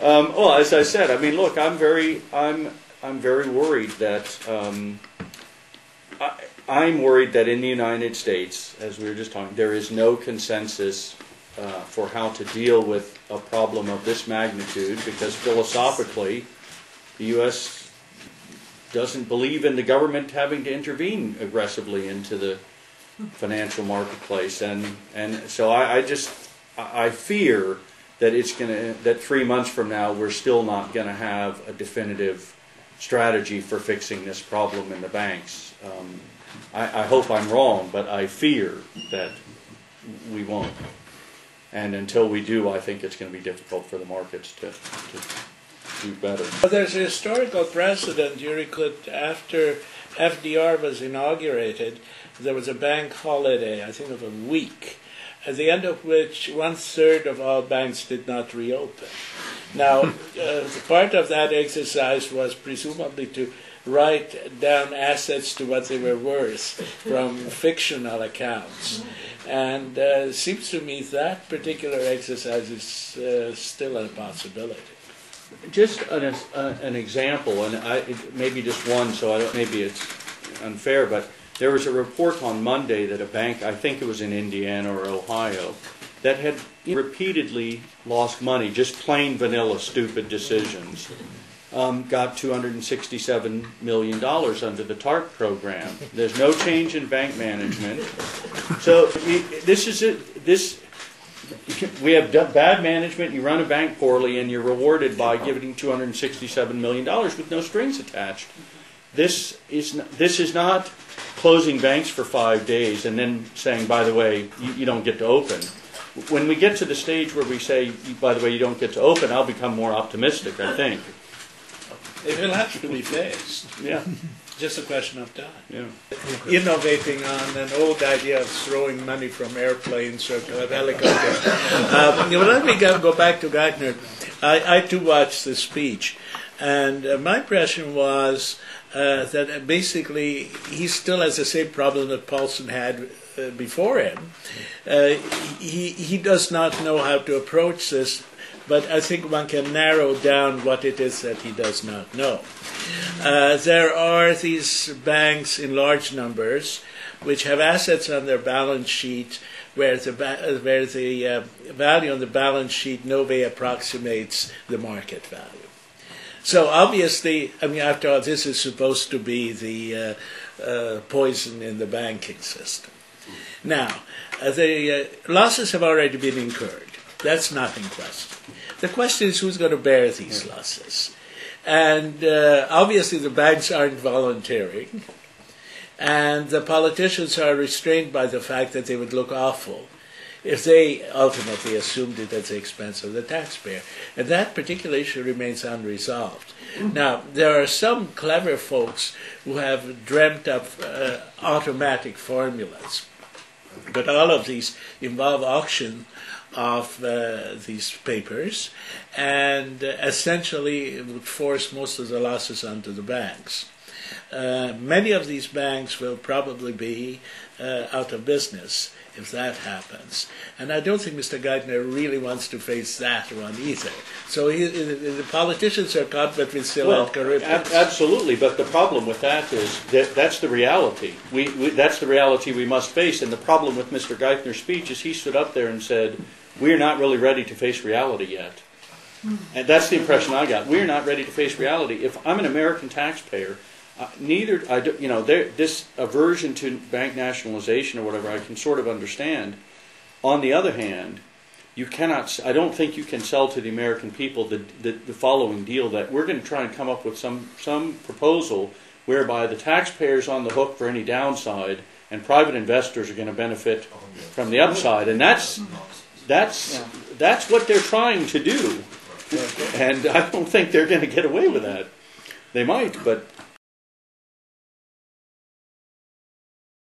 Well, as I said, I mean, look, I'm very worried that I'm worried that in the United States, as we were just talking, there is no consensus for how to deal with a problem of this magnitude, because philosophically, the U.S. doesn't believe in the government having to intervene aggressively into the financial marketplace, and so I fear that that 3 months from now we're still not going to have a definitive strategy for fixing this problem in the banks. I hope I'm wrong, but I fear that we won't. And until we do, I think it's going to be difficult for the markets to do better. Well, there's a historical precedent. You recall, after FDR was inaugurated, there was a bank holiday, I think of a week, at the end of which 1/3 of all banks did not reopen. Now, part of that exercise was presumably to write down assets to what they were worth from fictional accounts. And it seems to me that particular exercise is still a possibility. Just an example, and maybe just one, so maybe it's unfair, but there was a report on Monday that a bank, I think it was in Indiana or Ohio, that had repeatedly lost money, just plain vanilla stupid decisions, got $267 million under the TARP program. There's no change in bank management. So we have bad management, you run a bank poorly, and you're rewarded by giving $267 million with no strings attached. This is not closing banks for 5 days and then saying, by the way, you don't get to open. When we get to the stage where we say, by the way, you don't get to open, I'll become more optimistic, I think. It will have to be faced. Yeah. Just a question of time. Yeah. Innovating on an old idea of throwing money from airplanes or helicopters. Let me go back to Geithner. I too watched the speech, and my impression was that basically he still has the same problem that Paulson had before him. He does not know how to approach this, but I think one can narrow down what it is that he does not know. There are these banks in large numbers which have assets on their balance sheet where the value on the balance sheet no way approximates the market value. So obviously, I mean, after all, this is supposed to be the poison in the banking system. Now, the losses have already been incurred. That's not in question. The question is who's going to bear these losses. And obviously the banks aren't volunteering, and the politicians are restrained by the fact that they would look awful if they ultimately assumed it at the expense of the taxpayer. And that particular issue remains unresolved. Now, there are some clever folks who have dreamt up automatic formulas, but all of these involve auction of these papers, and essentially would force most of the losses onto the banks. Many of these banks will probably be out of business if that happens. And I don't think Mr. Geithner really wants to face that one either. So the politicians are confident with still have corruption. Absolutely, but the problem with that is that's the reality. That's the reality we must face. And the problem with Mr. Geithner's speech is he stood up there and said, we're not really ready to face reality yet. And that's the impression I got. We're not ready to face reality. If I'm an American taxpayer, this aversion to bank nationalization or whatever, I can sort of understand. On the other hand, I don't think you can sell to the American people the following deal, that we're going to try and come up with some proposal whereby the taxpayer's on the hook for any downside and private investors are going to benefit from the upside. And that's what they're trying to do. And I don't think they're going to get away with that. They might, but